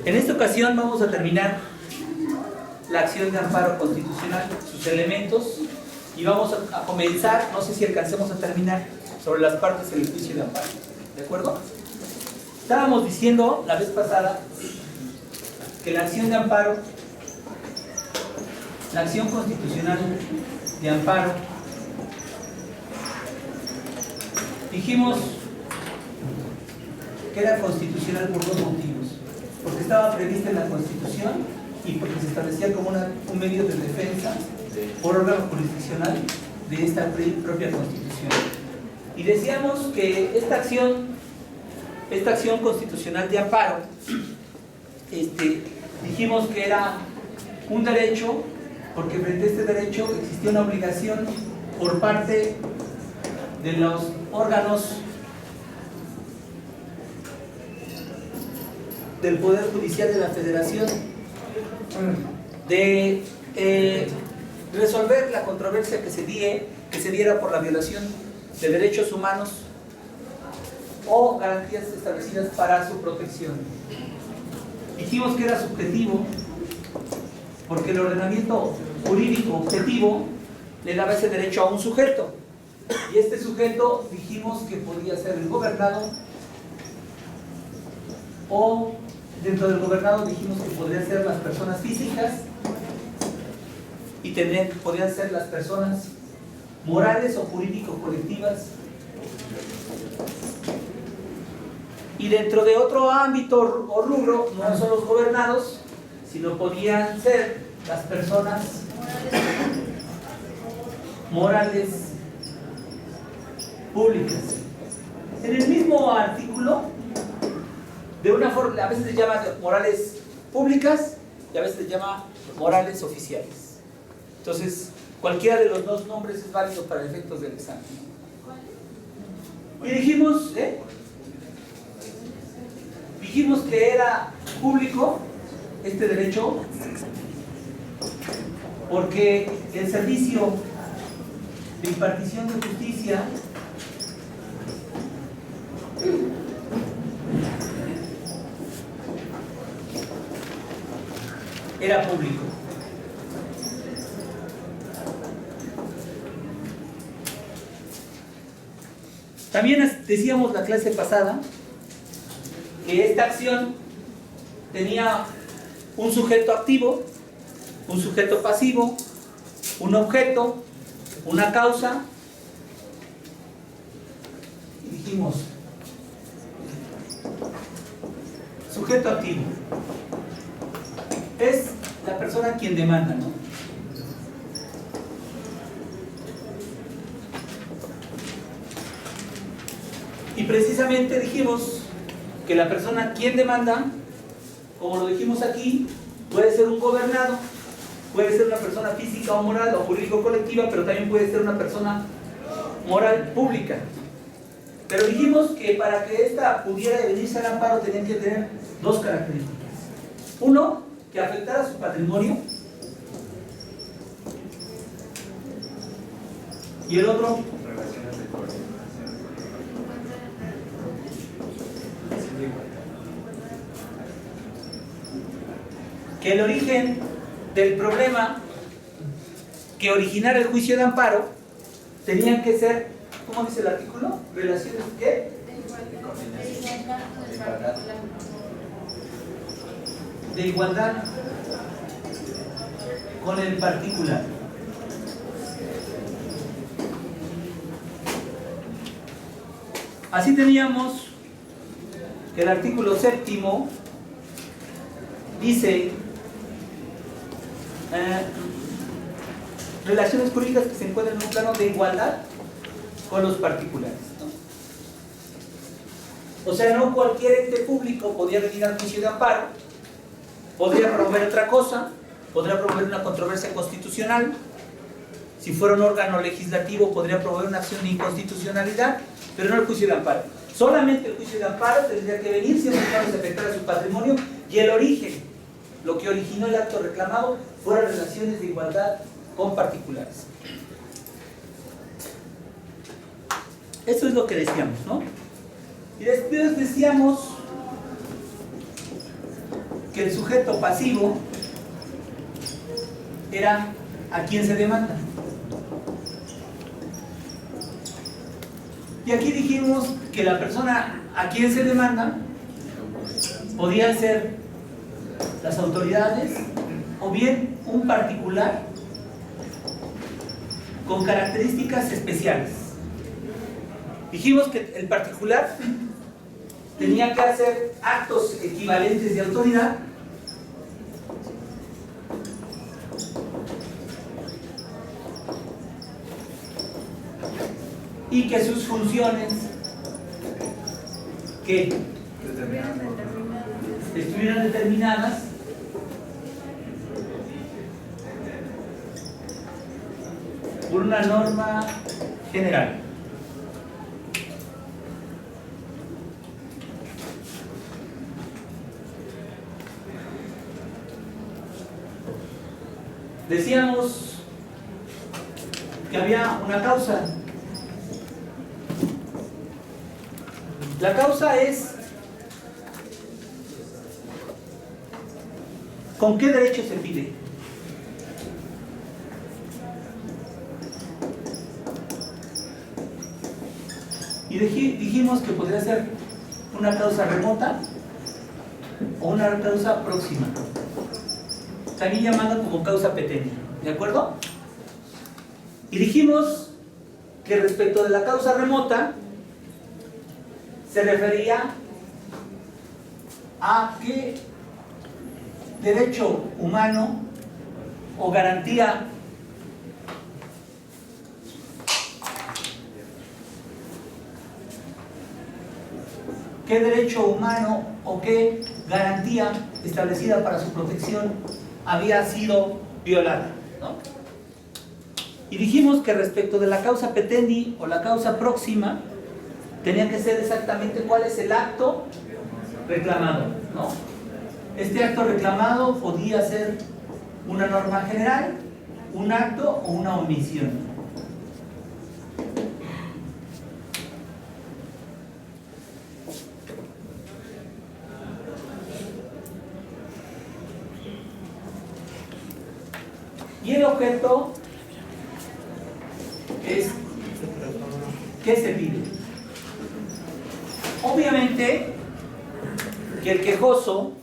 En esta ocasión vamos a terminar la acción de amparo constitucional, sus elementos, y vamos a comenzar, no sé si alcancemos a terminar, sobre las partes del juicio de amparo. ¿De acuerdo? Estábamos diciendo la vez pasada que la acción de amparo, la acción constitucional de amparo, dijimos que era constitucional por dos motivos: porque estaba prevista en la Constitución y porque se establecía como un medio de defensa por órgano jurisdiccional de esta propia Constitución. Y decíamos que esta acción constitucional de amparo, dijimos que era un derecho, porque frente a este derecho existía una obligación por parte de los órganos del Poder Judicial de la Federación de resolver la controversia que se diera por la violación de derechos humanos o garantías establecidas para su protección. Dijimos que era subjetivo porque el ordenamiento jurídico objetivo le daba ese derecho a un sujeto, y este sujeto dijimos que podía ser el gobernado, o dentro del gobernado dijimos que podrían ser las personas físicas y podrían ser las personas morales o jurídico-colectivas, y dentro de otro ámbito o rubro no son los gobernados, sino podían ser las personas morales públicas. En el mismo artículo, de una forma, a veces se llama morales públicas y a veces se llama morales oficiales. Entonces, cualquiera de los dos nombres es válido para efectos del examen. Y dijimos que era público este derecho porque el servicio de impartición de justicia era público. También decíamos la clase pasada que esta acción tenía un sujeto activo, un sujeto pasivo, un objeto, una causa, y dijimos sujeto activo es la persona quien demanda, ¿no? Y precisamente dijimos que la persona quien demanda, como lo dijimos aquí, puede ser un gobernado, puede ser una persona física o moral o jurídico-colectiva, pero también puede ser una persona moral pública. Pero dijimos que para que ésta pudiera venirse al amparo tenían que tener dos características. Uno, que afectara su patrimonio, y el otro, que el origen del problema que originara el juicio de amparo tenían que ser, ¿cómo dice el artículo? ¿Relaciones qué? De igualdad con el particular. Así teníamos que el artículo séptimo dice relaciones jurídicas que se encuentran en un plano de igualdad con los particulares, ¿no? O sea, no cualquier ente público podía venir al juicio de amparo, podría promover otra cosa, podría promover una controversia constitucional. Si fuera un órgano legislativo podría promover una acción de inconstitucionalidad, pero no el juicio de amparo. Solamente el juicio de amparo tendría que venir siempre que se afectara su patrimonio y el origen, lo que originó el acto reclamado, fueran relaciones de igualdad con particulares. Eso es lo que decíamos, ¿no? Y después decíamos que el sujeto pasivo era a quien se demanda. Y aquí dijimos que la persona a quien se demanda podía ser las autoridades o bien un particular con características especiales. Dijimos que el particular tenía que hacer actos equivalentes de autoridad y que sus funciones que estuvieran determinadas por una norma general. Decíamos que había una causa. La causa es ¿con qué derecho se pide? Y dijimos que podría ser una causa remota o una causa próxima, también llamada como causa petennia, ¿de acuerdo? Y dijimos que respecto de la causa remota se refería a qué derecho humano o garantía establecida para su protección había sido violada, ¿no? Y dijimos que respecto de la causa petendi o la causa próxima tenía que ser exactamente cuál es el acto reclamado, ¿no? Este acto reclamado podía ser una norma general, un acto o una omisión. Y el objeto es ¿qué se pide? Obviamente que el quejoso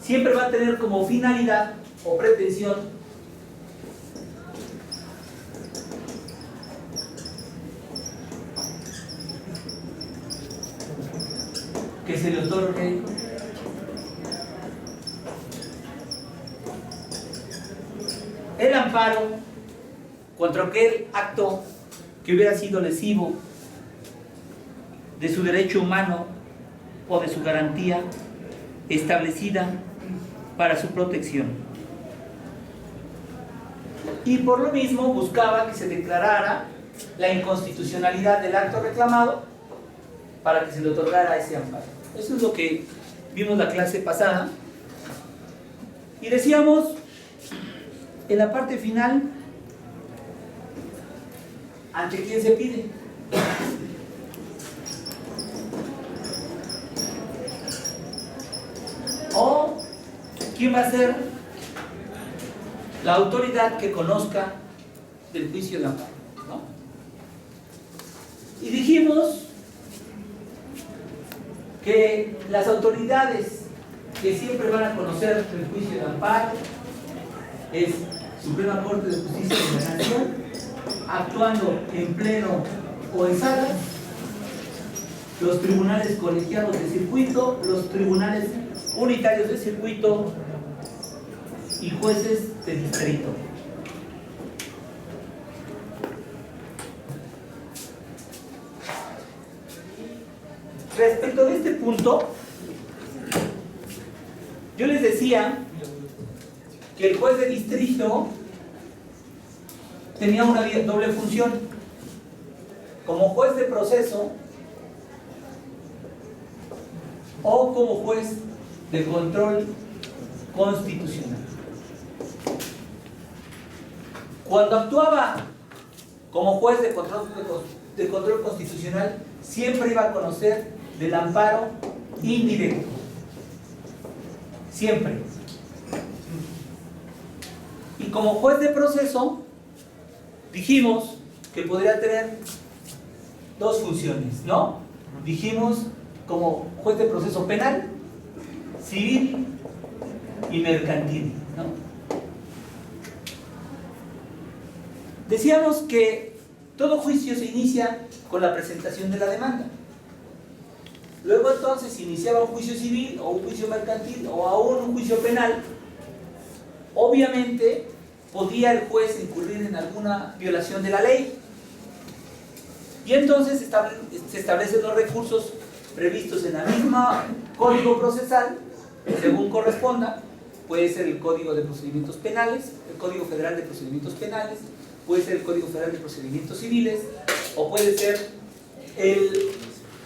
siempre va a tener como finalidad o pretensión que se le otorgue el amparo contra aquel acto que hubiera sido lesivo de su derecho humano o de su garantía establecida para su protección. Y por lo mismo buscaba que se declarara la inconstitucionalidad del acto reclamado para que se le otorgara ese amparo. Eso es lo que vimos la clase pasada. Y decíamos en la parte final, ¿ante quién se pide? ¿O quién va a ser la autoridad que conozca del juicio de amparo, ¿no? Y dijimos que las autoridades que siempre van a conocer el juicio de amparo es Suprema Corte de Justicia de la Nación, actuando en pleno o en sala, los tribunales colegiados de circuito, los tribunales unitarios de circuito y jueces de distrito. Respecto de este punto, yo les decía que el juez de distrito tenía una doble función. Como juez de proceso o como juez de control constitucional. Cuando actuaba como juez de control constitucional, siempre iba a conocer del amparo indirecto. siempre. Y como juez de proceso, dijimos que podría tener dos funciones, ¿no? Dijimos como juez de proceso penal, civil y mercantil, ¿no? Decíamos que todo juicio se inicia con la presentación de la demanda. Luego entonces se iniciaba un juicio civil o un juicio mercantil o aún un juicio penal. Obviamente podía el juez incurrir en alguna violación de la ley. Y entonces se establecen los recursos previstos en la misma Código Procesal, según corresponda. Puede ser el Código de Procedimientos Penales, el Código Federal de Procedimientos Penales, puede ser el Código Federal de Procedimientos Civiles, o puede ser el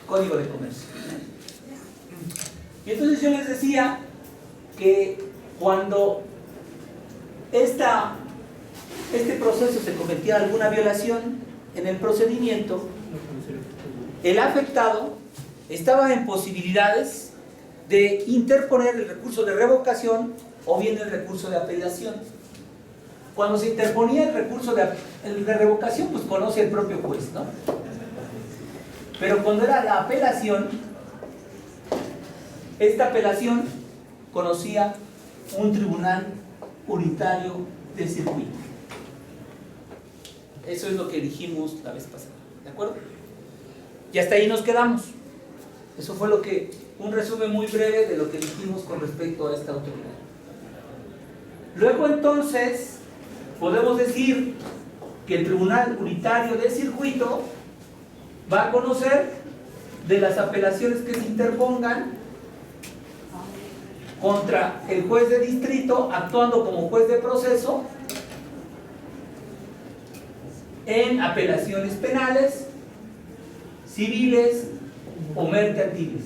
Código de Comercio. Y entonces yo les decía que cuando este proceso se cometía alguna violación en el procedimiento, el afectado estaba en posibilidades de interponer el recurso de revocación o bien el recurso de apelación. Cuando se interponía el recurso de revocación, pues conoce el propio juez, ¿no? Pero cuando era la apelación, esta apelación conocía un tribunal unitario de circuito. Eso es lo que dijimos la vez pasada, ¿de acuerdo? Y hasta ahí nos quedamos. Eso fue un resumen muy breve de lo que dijimos con respecto a esta autoridad. Luego entonces podemos decir que el Tribunal Unitario de Circuito va a conocer de las apelaciones que se interpongan contra el juez de distrito actuando como juez de proceso en apelaciones penales, civiles o mercantiles.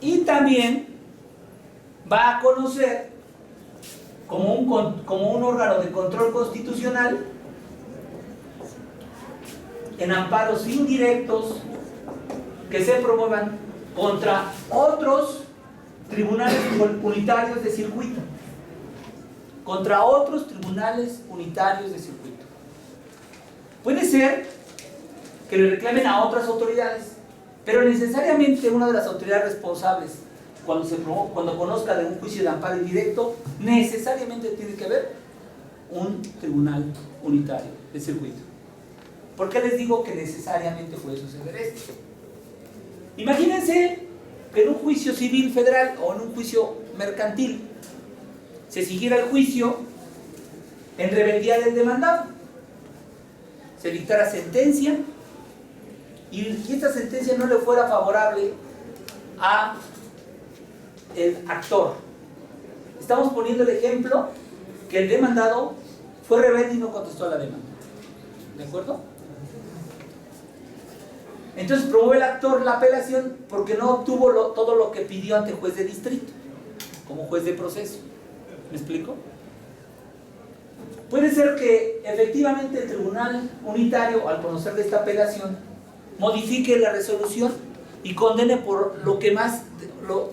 Y también va a conocer como un órgano de control constitucional en amparos indirectos que se promuevan contra otros tribunales unitarios de circuito. Contra otros tribunales unitarios de circuito. Puede ser que le reclamen a otras autoridades, pero necesariamente una de las autoridades responsables, cuando conozca de un juicio de amparo indirecto, necesariamente tiene que haber un tribunal unitario de circuito. ¿Por qué les digo que necesariamente puede suceder esto? Imagínense que en un juicio civil federal o en un juicio mercantil se siguiera el juicio en rebeldía del demandado, se dictara sentencia y esta sentencia no le fuera favorable a el actor. Estamos poniendo el ejemplo que el demandado fue rebelde y no contestó a la demanda, ¿de acuerdo? Entonces promueve el actor la apelación porque no obtuvo todo lo que pidió ante el juez de distrito como juez de proceso. ¿Me explico? Puede ser que efectivamente el tribunal unitario, al conocer de esta apelación, modifique la resolución y condene por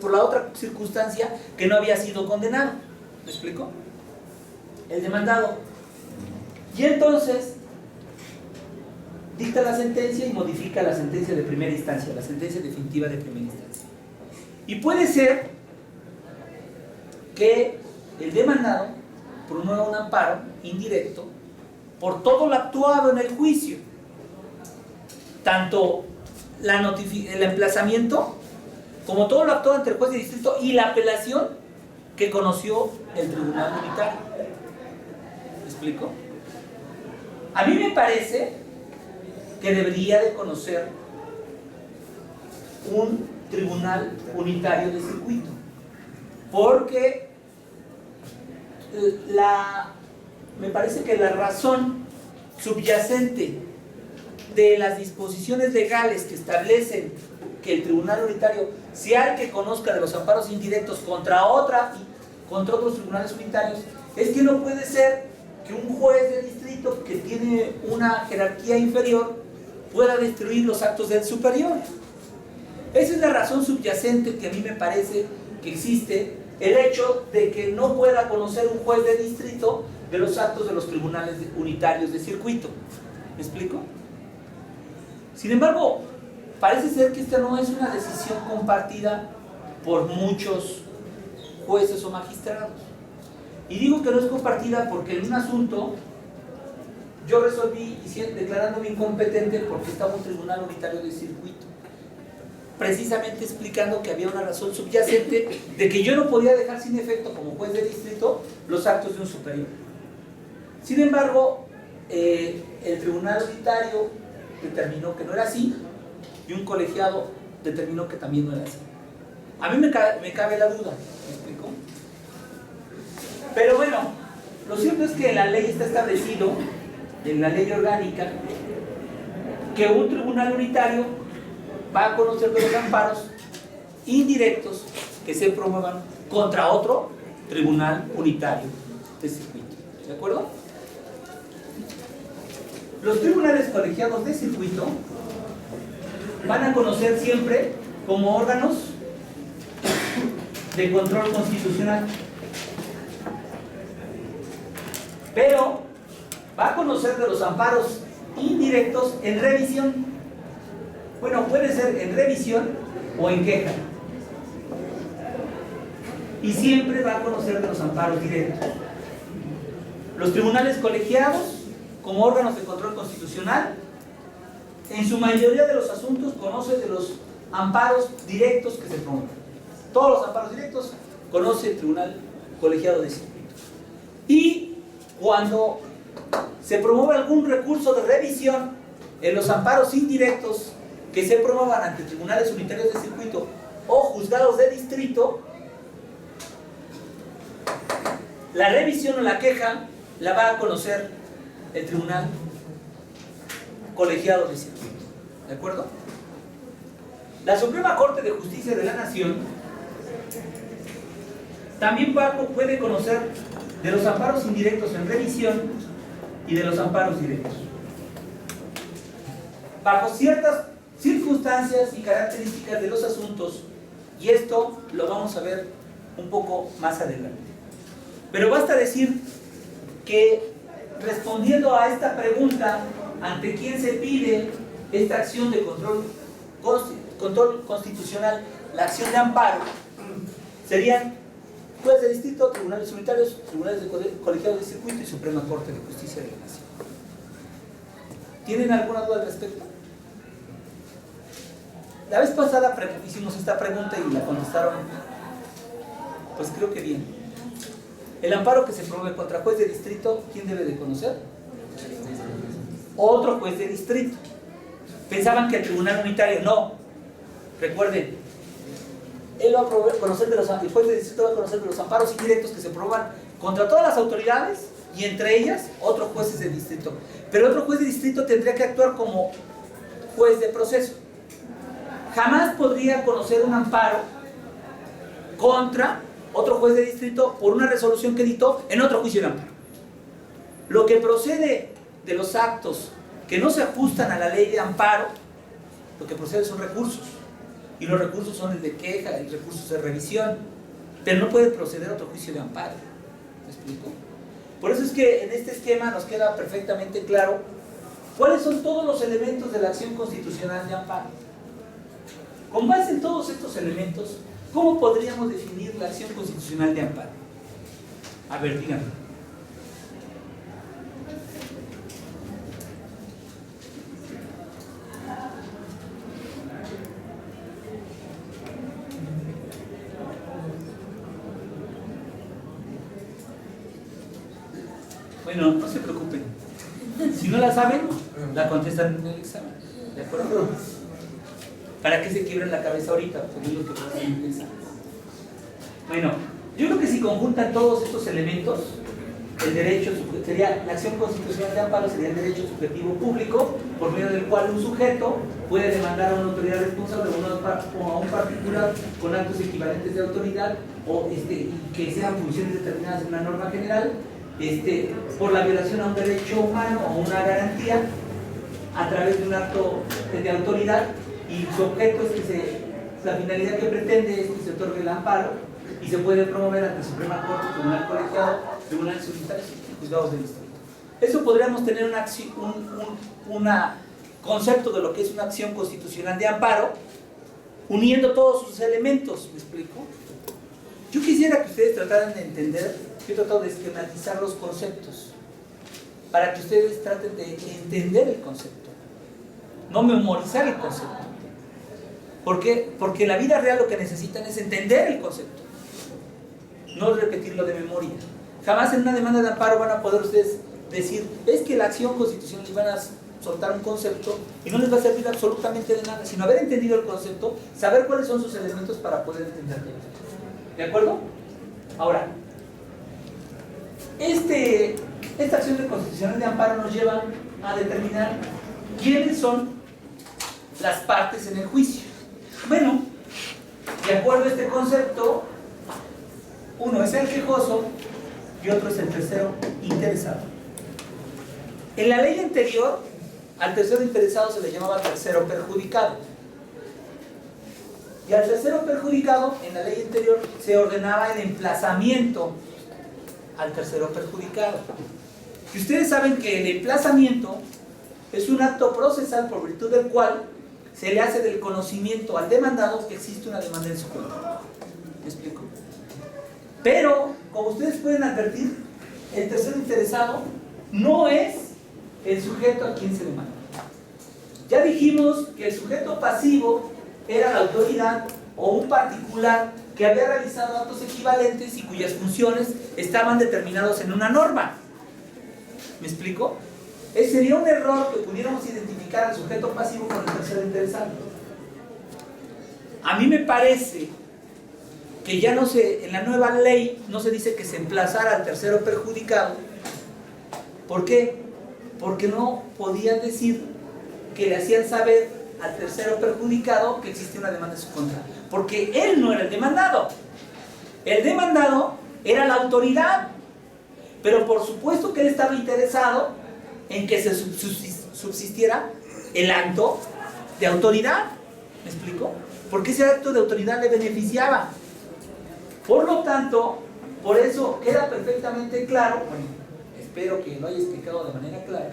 por la otra circunstancia que no había sido condenado. ¿Me explico? El demandado. Y entonces dicta la sentencia y modifica la sentencia de primera instancia, la sentencia definitiva de primera instancia. Y puede ser que el demandado promueva un amparo indirecto por todo lo actuado en el juicio, tanto el emplazamiento como todo lo actuado ante el juez de distrito y la apelación que conoció el tribunal unitario. ¿Me explico? A mí me parece que debería de conocer un tribunal unitario de circuito, porque me parece que la razón subyacente de las disposiciones legales que establecen que el tribunal unitario sea el que conozca de los amparos indirectos contra otros tribunales unitarios es que no puede ser que un juez de distrito que tiene una jerarquía inferior pueda destruir los actos del superior. Esa es la razón subyacente que a mí me parece que existe el hecho de que no pueda conocer un juez de distrito de los actos de los tribunales unitarios de circuito. ¿Me explico? Sin embargo, parece ser que esta no es una decisión compartida por muchos jueces o magistrados. Y digo que no es compartida porque en un asunto yo resolví declarándome incompetente porque estaba un tribunal unitario de circuito, precisamente explicando que había una razón subyacente de que yo no podía dejar sin efecto como juez de distrito los actos de un superior. Sin embargo, el tribunal unitario determinó que no era así y un colegiado determinó que también no era así. A mí me cabe la duda, ¿me explico? Pero bueno, lo cierto es que en la ley está establecido, en la ley orgánica, que un tribunal unitario va a conocer de los amparos indirectos que se promuevan contra otro tribunal unitario de circuito. ¿De acuerdo? Los tribunales colegiados de circuito van a conocer siempre como órganos de control constitucional, pero va a conocer de los amparos indirectos en revisión. Bueno, puede ser en revisión o en queja. Y siempre va a conocer de los amparos directos. Los tribunales colegiados, como órganos de control constitucional, en su mayoría de los asuntos conocen de los amparos directos que se promueven. Todos los amparos directos conoce el tribunal colegiado de circuito. Y cuando se promueve algún recurso de revisión en los amparos indirectos que se promuevan ante tribunales unitarios de circuito o juzgados de distrito, la revisión o la queja la va a conocer el tribunal colegiado de circuito. ¿De acuerdo? La Suprema Corte de Justicia de la Nación también puede conocer de los amparos indirectos en revisión y de los amparos directos, bajo ciertas circunstancias y características de los asuntos, y esto lo vamos a ver un poco más adelante. Pero basta decir que, respondiendo a esta pregunta, ¿ante quién se pide esta acción de control constitucional, la acción de amparo? Serían jueces de distrito, tribunales unitarios, tribunales colegiados de circuito y Suprema Corte de Justicia de la Nación. ¿Tienen alguna duda al respecto? La vez pasada hicimos esta pregunta y la contestaron, pues creo que bien. El amparo que se promueve contra juez de distrito, ¿quién debe de conocer? Otro juez de distrito. Pensaban que el tribunal unitario, no. Recuerden, él va a conocer el juez de distrito va a conocer de los amparos indirectos que se promuevan contra todas las autoridades y entre ellas otros jueces de distrito. Pero otro juez de distrito tendría que actuar como juez de proceso. Jamás podría conocer un amparo contra otro juez de distrito por una resolución que dictó en otro juicio de amparo. Lo que procede de los actos que no se ajustan a la ley de amparo, lo que procede son recursos. Y los recursos son el de queja, el recurso de revisión, pero no puede proceder a otro juicio de amparo. ¿Me explico? Por eso es que en este esquema nos queda perfectamente claro cuáles son todos los elementos de la acción constitucional de amparo. Con base en todos estos elementos, ¿cómo podríamos definir la acción constitucional de amparo? A ver, díganme. Bueno, no se preocupen. Si no la saben, la contestan en el examen. ¿De acuerdo? ¿Para qué se quiebran la cabeza ahorita? Porque es lo que pasa en el examen. Bueno, yo creo que si conjuntan todos estos elementos, el derecho sería, la acción constitucional de amparo sería el derecho subjetivo público, por medio del cual un sujeto puede demandar a una autoridad responsable o a un particular con actos equivalentes de autoridad y que sean funciones determinadas en una norma general, por la violación a un derecho humano o una garantía a través de un acto de autoridad, y su objeto es que se La finalidad que pretende es que se otorgue el amparo y se puede promover ante Suprema Corte, Tribunal Colegiado, Tribunales Unitarios y Juzgados del Distrito. Eso podríamos tener un concepto de lo que es una acción constitucional de amparo, uniendo todos sus elementos. ¿Me explico? Yo quisiera que ustedes trataran de entender, yo he tratado de esquematizar los conceptos, para que ustedes traten de entender el concepto, no memorizar el concepto. ¿Por qué? Porque en la vida real lo que necesitan es entender el concepto, no repetirlo de memoria. Jamás en una demanda de amparo van a poder ustedes decir, es que la acción constitucional les van a soltar un concepto y no les va a servir absolutamente de nada, sino haber entendido el concepto, saber cuáles son sus elementos para poder entenderlo. ¿De acuerdo? Ahora, esta acción de constitucional de amparo nos lleva a determinar quiénes son las partes en el juicio. Bueno, de acuerdo a este concepto, uno es el quejoso y otro es el tercero interesado. En la ley anterior, al tercero interesado se le llamaba tercero perjudicado. Y al tercero perjudicado, en la ley anterior, se ordenaba el emplazamiento al tercero perjudicado. Y ustedes saben que el emplazamiento es un acto procesal por virtud del cual se le hace del conocimiento al demandado que existe una demanda en su contra. ¿Me explico? Pero, como ustedes pueden advertir, el tercero interesado no es el sujeto a quien se demanda. Ya dijimos que el sujeto pasivo era la autoridad o un particular que había realizado actos equivalentes y cuyas funciones estaban determinados en una norma. ¿Me explico? Sería un error que pudiéramos identificar al sujeto pasivo con el tercero interesado. A mí me parece que ya no se, en la nueva ley no se dice que se emplazara al tercero perjudicado. ¿Por qué? Porque no podían decir que le hacían saber al tercero perjudicado que existe una demanda en su contra, porque él no era el demandado. El demandado era la autoridad, pero por supuesto que él estaba interesado en que se subsistiera el acto de autoridad. ¿Me explico? Porque ese acto de autoridad le beneficiaba. Por lo tanto, por eso queda perfectamente claro, bueno, espero que lo haya explicado de manera clara,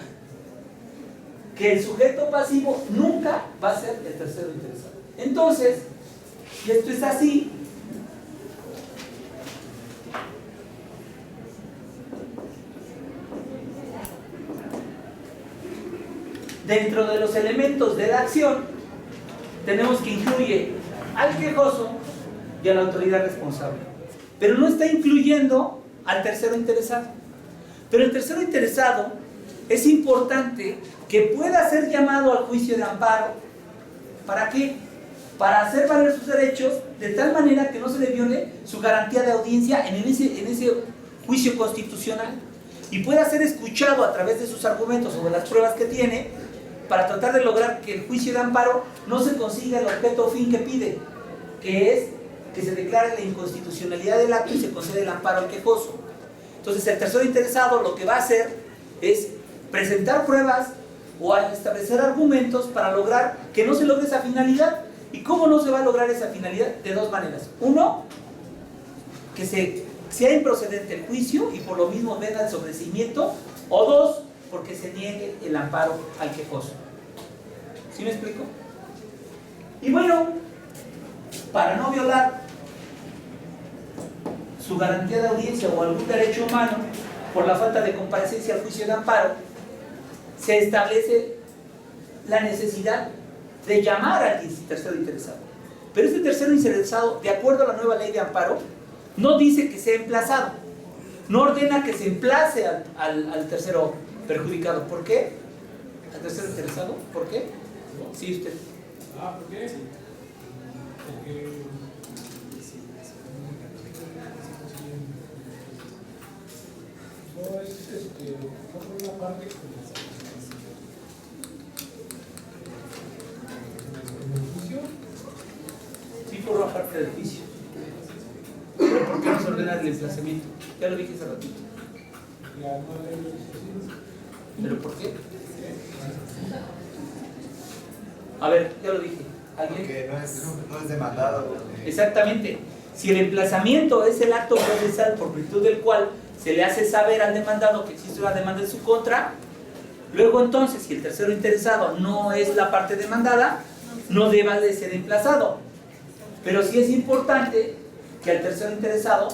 que el sujeto pasivo nunca va a ser el tercero interesado. Entonces, si esto es así, dentro de los elementos de la acción, tenemos que incluye al quejoso y a la autoridad responsable. Pero no está incluyendo al tercero interesado. Pero el tercero interesado es importante que pueda ser llamado al juicio de amparo. ¿Para qué? Para hacer valer sus derechos de tal manera que no se le viole su garantía de audiencia en ese juicio constitucional y pueda ser escuchado a través de sus argumentos o de las pruebas que tiene para tratar de lograr que el juicio de amparo no se consiga el objeto o fin que pide, que es que se declare la inconstitucionalidad del acto y se concede el amparo al quejoso. Entonces el tercero interesado lo que va a hacer es presentar pruebas o establecer argumentos para lograr que no se logre esa finalidad. ¿Y cómo no se va a lograr esa finalidad? De dos maneras. Uno, que sea improcedente el juicio y por lo mismo venga el sobreseimiento. O dos, porque se niegue el amparo al quejoso. ¿Sí me explico? Y bueno, para no violar su garantía de audiencia o algún derecho humano por la falta de comparecencia al juicio de amparo, se establece la necesidad de llamar al tercero interesado. Pero este tercero interesado, de acuerdo a la nueva ley de amparo, no dice que sea emplazado, no ordena que se emplace al tercero perjudicado. ¿Por qué? ¿Al tercero interesado? ¿Por qué? Sí, usted. ¿Por qué? Porque no es por una parte en el juicio. Sí, forma parte del juicio. Pero ¿por qué no se ordena el emplazamiento? Ya lo dije hace ratito. Ya no hay legislación. ¿Pero por qué? A ver, ya lo dije. ¿Alguien? Porque no es demandado. Exactamente. Si el emplazamiento es el acto procesal por virtud del cual se le hace saber al demandado que existe una demanda en su contra, luego entonces, si el tercero interesado no es la parte demandada, no deba de ser emplazado. Pero sí es importante que al tercero interesado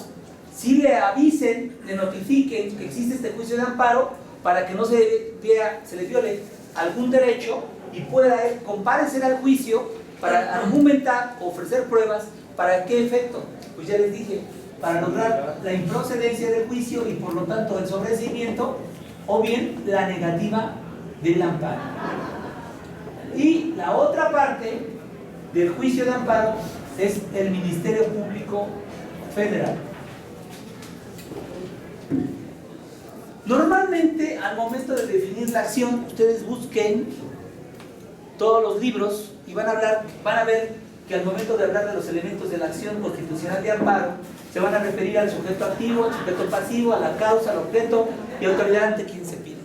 sí le avisen, le notifiquen que existe este juicio de amparo para que no se le viole algún derecho y pueda él comparecer al juicio para argumentar, ofrecer pruebas. ¿Para qué efecto? Pues ya les dije, para lograr la improcedencia del juicio y por lo tanto el sobreseimiento o bien la negativa del amparo. Y la otra parte del juicio de amparo es el Ministerio Público Federal. Normalmente al momento de definir la acción, ustedes busquen todos los libros y van a ver que al momento de hablar de los elementos de la acción constitucional de amparo, se van a referir al sujeto activo, al sujeto pasivo, a la causa, al objeto y autoridad ante quien se pide.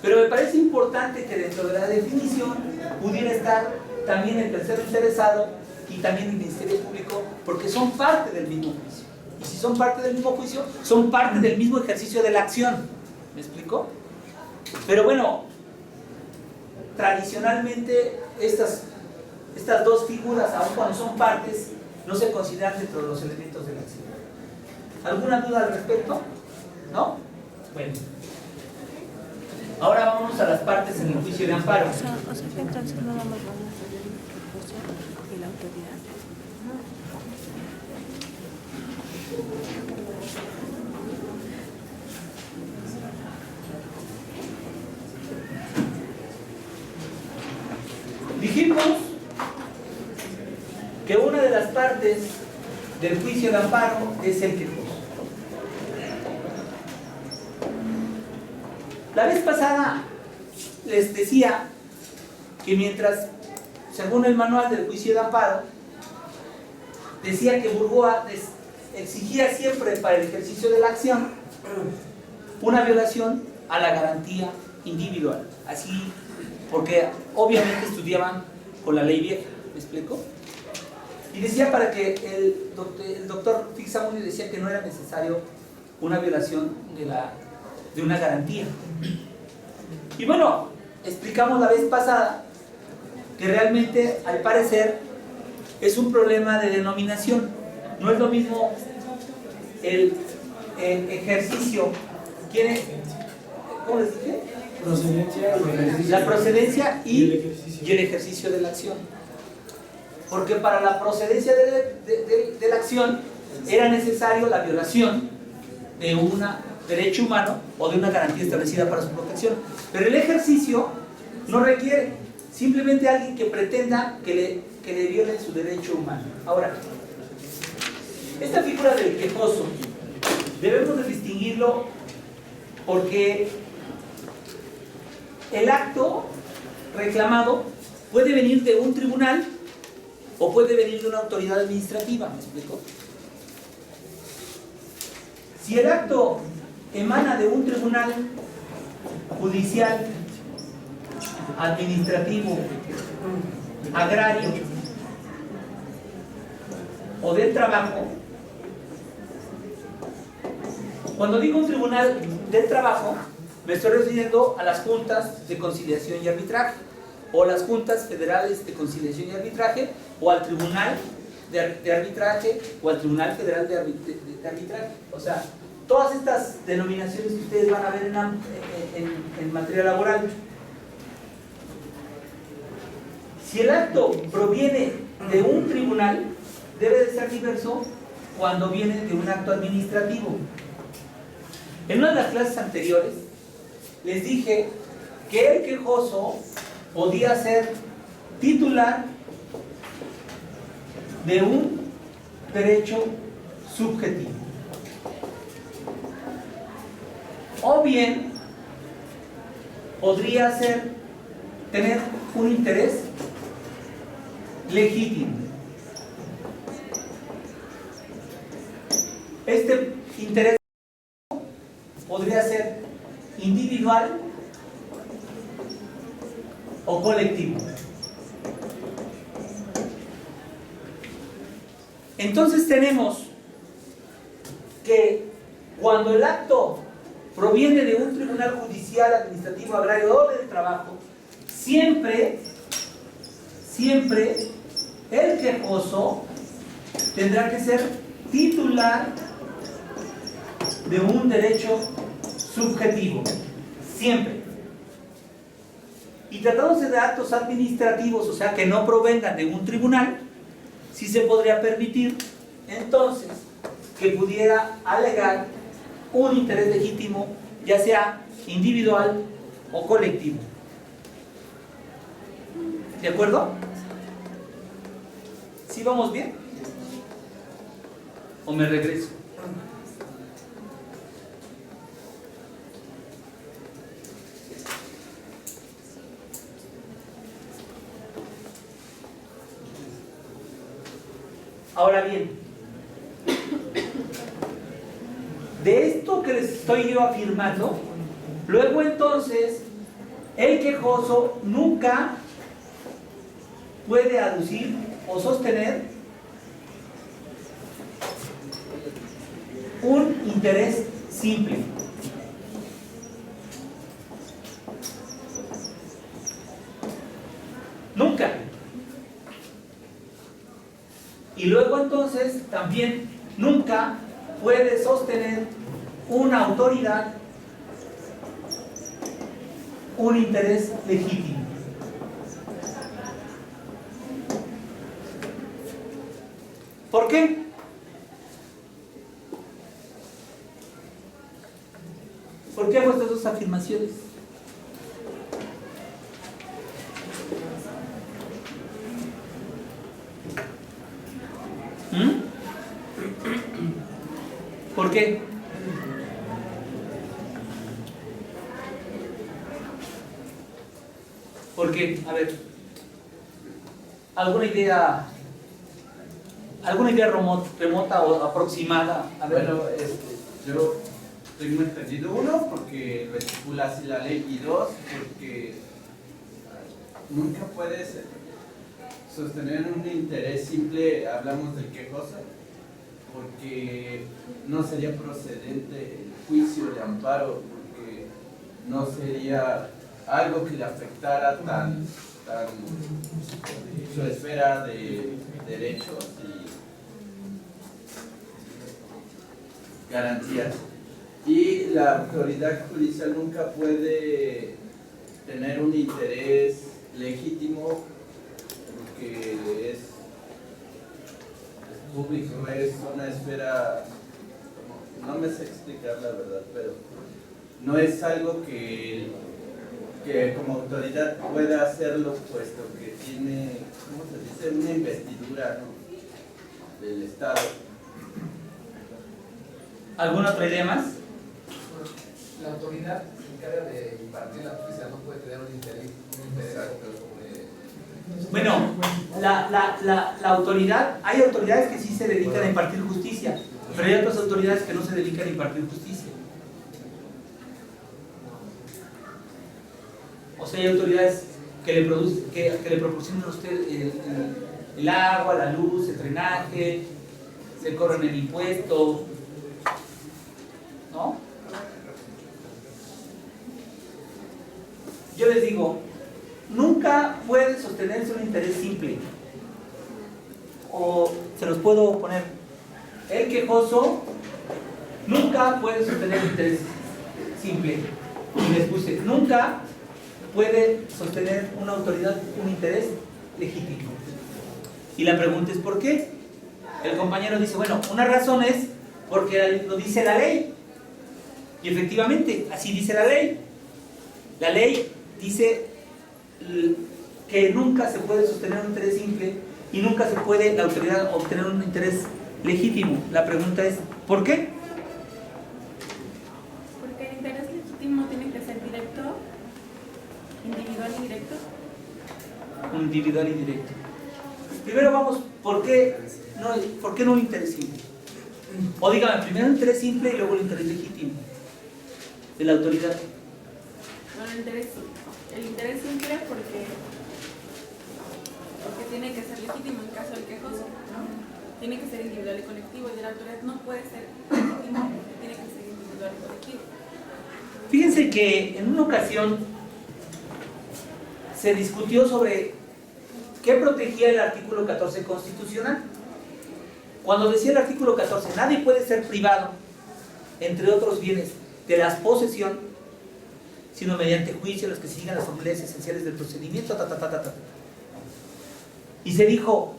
Pero me parece importante que dentro de la definición pudiera estar también el tercero interesado y también el Ministerio Público, porque son parte del mismo juicio. Y si son parte del mismo juicio, son parte del mismo ejercicio de la acción. ¿Me explico? Pero bueno, tradicionalmente estas dos figuras, aun cuando son partes, no se consideran dentro de los elementos de la acción. ¿Alguna duda al respecto? ¿No? Bueno. Ahora vamos a las partes en el juicio de amparo. O sea que entonces no vamos a hablar del juicio y la autoridad. Dijimos que una de las partes del juicio de amparo es el quejoso. La vez pasada les decía que mientras, según el manual del juicio de amparo, decía que Burgoa exigía siempre para el ejercicio de la acción una violación a la garantía individual. Así, porque obviamente estudiaban con la ley vieja, ¿me explico? Y decía para que el doctor Fixamunio decía que no era necesario una violación de una garantía. Y bueno, explicamos la vez pasada que realmente, al parecer, es un problema de denominación. No es lo mismo el ejercicio. ¿Cómo les dije? La procedencia y el ejercicio de la acción. Porque para la procedencia de la acción era necesario la violación de un derecho humano o de una garantía establecida para su protección. Pero el ejercicio no requiere simplemente alguien que pretenda que le violen su derecho humano. Ahora, esta figura del quejoso debemos de distinguirlo porque el acto reclamado puede venir de un tribunal o puede venir de una autoridad administrativa, ¿me explico? Si el acto emana de un tribunal judicial, administrativo, agrario o del trabajo, cuando digo un tribunal del trabajo, me estoy refiriendo a las juntas de conciliación y arbitraje, o las juntas federales de conciliación y arbitraje, o al tribunal de arbitraje, o al tribunal federal de arbitraje. O sea, todas estas denominaciones que ustedes van a ver en materia laboral. Si el acto proviene de un tribunal, debe de ser diverso cuando viene de un acto administrativo. En una de las clases anteriores les dije que el quejoso podía ser titular de un derecho subjetivo o bien podría tener un interés legítimo. Este interés podría ser individual o colectivo. Entonces tenemos que cuando el acto proviene de un tribunal judicial, administrativo, agrario o del trabajo, siempre el quejoso tendrá que ser titular de un derecho subjetivo, siempre. Y tratándose de actos administrativos, o sea que no provengan de un tribunal, sí se podría permitir entonces que pudiera alegar un interés legítimo, ya sea individual o colectivo. ¿De acuerdo? ¿Sí vamos bien? ¿O me regreso? Ahora bien, de esto que les estoy yo afirmando, luego entonces el quejoso nunca puede aducir o sostener un interés simple. Nunca. Y luego entonces también nunca puede sostener una autoridad un interés legítimo. ¿Por qué? ¿Por qué hago estas dos afirmaciones? ¿Por qué? Porque, a ver, ¿alguna idea remota o aproximada? A ver. Bueno, yo tengo entendido, uno, porque lo estipula así la ley, y dos, porque nunca puedes sostener un interés simple, hablamos del quejoso, porque no sería procedente el juicio de amparo, porque no sería algo que le afectara tan su esfera de derechos y garantías. Y la autoridad judicial nunca puede tener un interés legítimo porque es público, es una esfera, no me sé explicar la verdad, pero no es algo que como autoridad pueda hacerlo, puesto que tiene, ¿cómo se dice?, una investidura, ¿no?, del Estado. ¿Alguna otra idea más? La autoridad se encarga de impartir la justicia, no puede tener un interés Bueno, la autoridad, hay autoridades que sí se dedican a impartir justicia, pero hay otras autoridades que no se dedican a impartir justicia. O sea, hay autoridades que le proporcionan a usted el agua, la luz, el drenaje, se cobran el impuesto, ¿no? Yo les digo, nunca puede sostenerse un interés simple. O se los puedo poner, el quejoso nunca puede sostener un interés simple. Y les puse, nunca puede sostener una autoridad un interés legítimo. Y la pregunta es ¿por qué? El compañero dice, bueno, una razón es porque lo dice la ley. Y efectivamente, así dice la ley. La ley dice que nunca se puede sostener un interés simple y nunca se puede la autoridad obtener un interés legítimo. La pregunta es ¿por qué? Porque el interés legítimo tiene que ser directo, individual y directo. Individual y directo. Primero vamos, ¿por qué no un interés simple? O dígame, primero un interés simple y luego el interés legítimo de la autoridad. Bueno, el interés simple porque tiene que ser legítimo en caso del quejoso, ¿no? tiene que ser individual y colectivo, y de la autoridad no puede ser legítimo, tiene que ser individual y colectivo. Fíjense que en una ocasión se discutió sobre qué protegía el artículo 14 constitucional. Cuando decía el artículo 14, nadie puede ser privado, entre otros bienes, de la posesión, sino mediante juicio, los que sigan las formalidades esenciales del procedimiento, Y se dijo,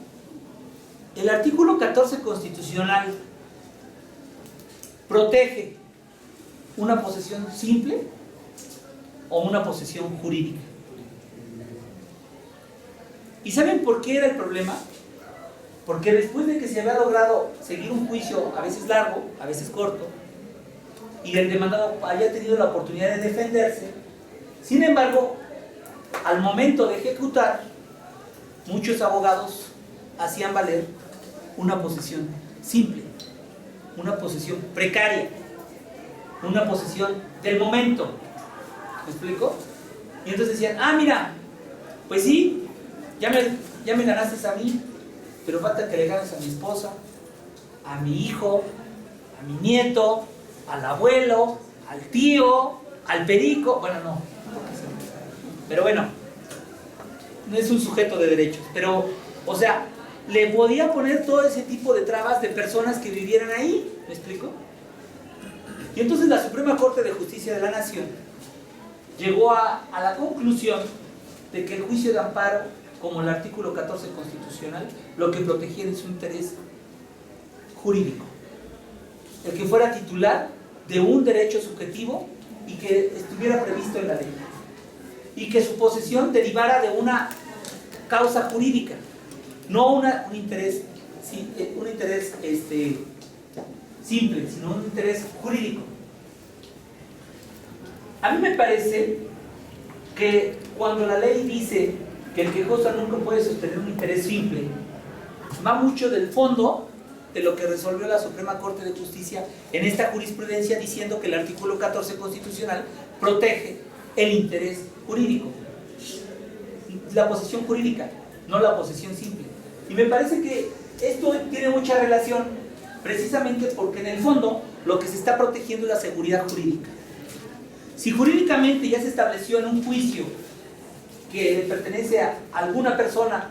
el artículo 14 constitucional protege una posesión simple o una posesión jurídica. ¿Y saben por qué era el problema? Porque después de que se había logrado seguir un juicio, a veces largo, a veces corto, y el demandado había tenido la oportunidad de defenderse, sin embargo, al momento de ejecutar, muchos abogados hacían valer una posesión simple, una posesión precaria, una posesión del momento. ¿Me explico? Y entonces decían, mira, pues sí, ya me ganaste a mí, pero falta que le ganes a mi esposa, a mi hijo, a mi nieto, al abuelo, al tío, al perico. Bueno, no, pero bueno, no es un sujeto de derechos, pero, o sea, le podía poner todo ese tipo de trabas de personas que vivieran ahí. ¿Me explico? Y entonces la Suprema Corte de Justicia de la Nación llegó a la conclusión de que el juicio de amparo, como el artículo 14 constitucional, lo que protegía es su interés jurídico. El que fuera titular de un derecho subjetivo y que estuviera previsto en la ley. Y que su posesión derivara de una causa jurídica, no un interés simple, sino un interés jurídico. A mí me parece que cuando la ley dice que el quejoso nunca puede sostener un interés simple, va mucho del fondo de lo que resolvió la Suprema Corte de Justicia en esta jurisprudencia, diciendo que el artículo 14 constitucional protege el interés jurídico, la posesión jurídica, no la posesión simple. Y me parece que esto tiene mucha relación, precisamente porque en el fondo lo que se está protegiendo es la seguridad jurídica. Si jurídicamente ya se estableció en un juicio que le pertenece a alguna persona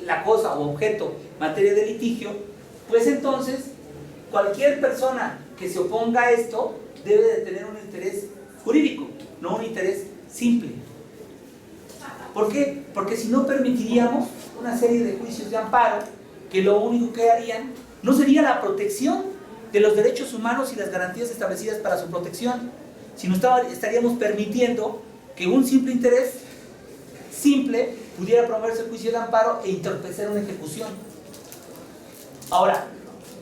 la cosa o objeto, materia de litigio, pues entonces cualquier persona que se oponga a esto debe de tener un interés jurídico, no un interés simple. ¿Por qué? Porque si no permitiríamos una serie de juicios de amparo que lo único que harían no sería la protección de los derechos humanos y las garantías establecidas para su protección, sino estaríamos permitiendo que un simple interés simple pudiera promoverse el juicio de amparo e entorpecer una ejecución. Ahora,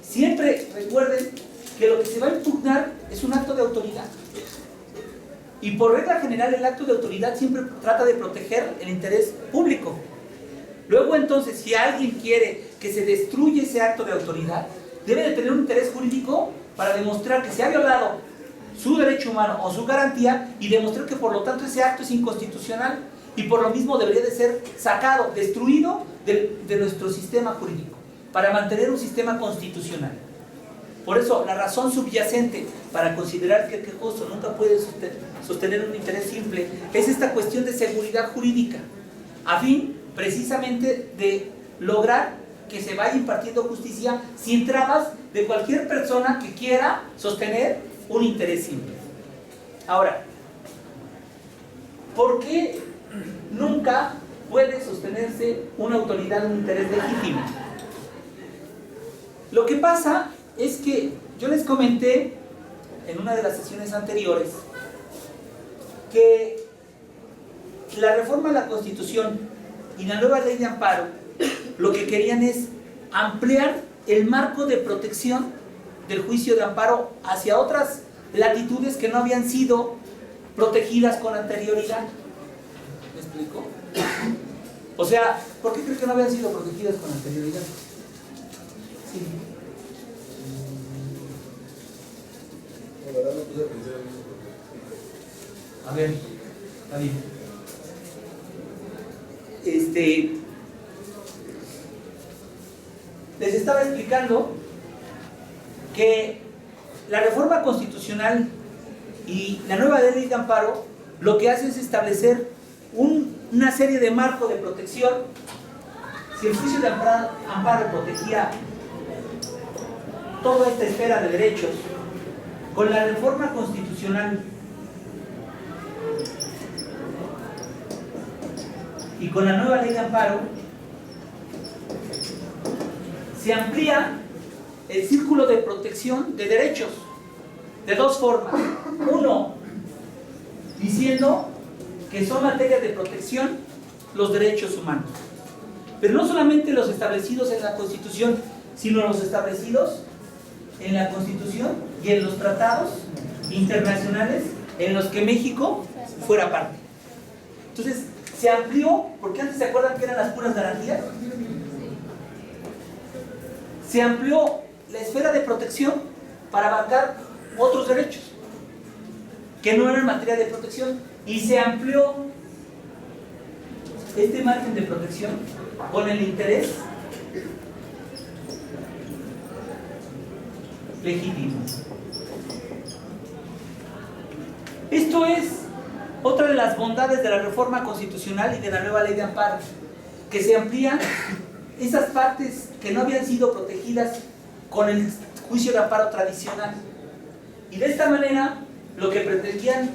siempre recuerden que lo que se va a impugnar es un acto de autoridad. Y por regla general el acto de autoridad siempre trata de proteger el interés público. Luego entonces, si alguien quiere que se destruya ese acto de autoridad, debe de tener un interés jurídico para demostrar que se ha violado su derecho humano o su garantía y demostrar que por lo tanto ese acto es inconstitucional y por lo mismo debería de ser sacado, destruido de nuestro sistema jurídico para mantener un sistema constitucional. Por eso la razón subyacente para considerar que el quejoso nunca puede sostener un interés simple es esta cuestión de seguridad jurídica, a fin precisamente de lograr que se vaya impartiendo justicia sin trabas de cualquier persona que quiera sostener un interés simple. Ahora, ¿por qué nunca puede sostenerse una autoridad un interés legítimo? Lo que pasa es que yo les comenté en una de las sesiones anteriores que la reforma a la Constitución y la nueva ley de amparo lo que querían es ampliar el marco de protección del juicio de amparo hacia otras latitudes que no habían sido protegidas con anterioridad. ¿Me explico? O sea, ¿por qué creo que no habían sido protegidas con anterioridad? Sí. A ver, está bien. Les estaba explicando explicando que la reforma constitucional y la nueva ley de amparo lo que hace es establecer una serie de marcos de protección. Si el juicio de amparo protegía toda esta esfera de derechos, con la reforma constitucional y con la nueva ley de amparo se amplía el círculo de protección de derechos de dos formas. Uno, diciendo que son materias de protección los derechos humanos, pero no solamente los establecidos en la Constitución, sino los establecidos en la Constitución y en los tratados internacionales en los que México fuera parte. Entonces, se amplió, porque antes se acuerdan que eran las puras garantías, se amplió la esfera de protección para abarcar otros derechos que no eran materia de protección, y se amplió este margen de protección con el interés legítimo. Esto es otra de las bondades de la reforma constitucional y de la nueva ley de amparo, que se amplían esas partes que no habían sido protegidas con el juicio de amparo tradicional. Y de esta manera, lo que pretendían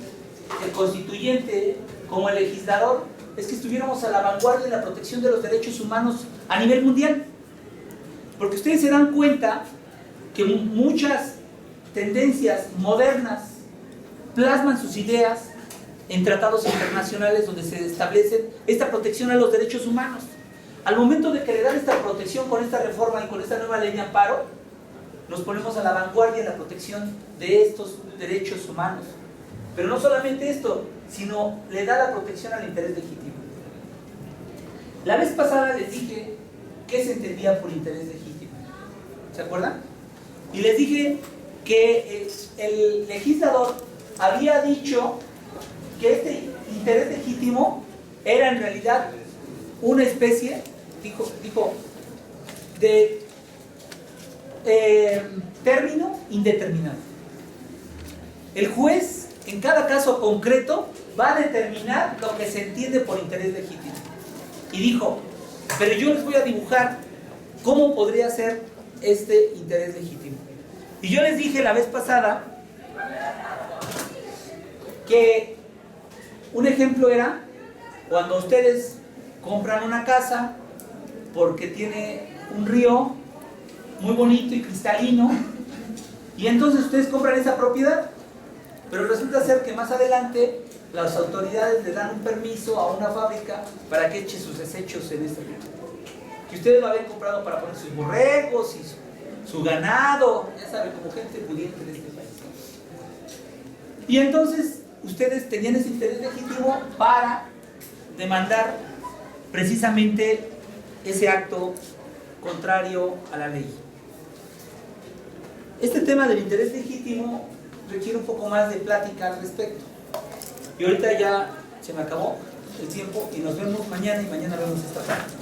el constituyente como el legislador es que estuviéramos a la vanguardia de la protección de los derechos humanos a nivel mundial. Porque ustedes se dan cuenta que muchas tendencias modernas plasman sus ideas en tratados internacionales donde se establece esta protección a los derechos humanos. Al momento de querer dar esta protección con esta reforma y con esta nueva ley de amparo, nos ponemos a la vanguardia en la protección de estos derechos humanos. Pero no solamente esto, sino le da la protección al interés legítimo. La vez pasada les dije qué se entendía por interés legítimo. ¿Se acuerdan? Y les dije que el legislador había dicho que este interés legítimo era en realidad una especie, dijo de término indeterminado. El juez, en cada caso concreto, va a determinar lo que se entiende por interés legítimo. Y dijo, pero yo les voy a dibujar cómo podría ser este interés legítimo. Y yo les dije la vez pasada que un ejemplo era cuando ustedes compran una casa porque tiene un río muy bonito y cristalino, y entonces ustedes compran esa propiedad, pero resulta ser que más adelante las autoridades le dan un permiso a una fábrica para que eche sus desechos en ese río, que ustedes lo habían comprado para poner sus borregos y su ganado, ya saben, como gente pudiente de este país. Y entonces ustedes tenían ese interés legítimo para demandar precisamente ese acto contrario a la ley. Este tema del interés legítimo requiere un poco más de plática al respecto. Y ahorita ya se me acabó el tiempo y nos vemos mañana, y mañana vemos esta parte.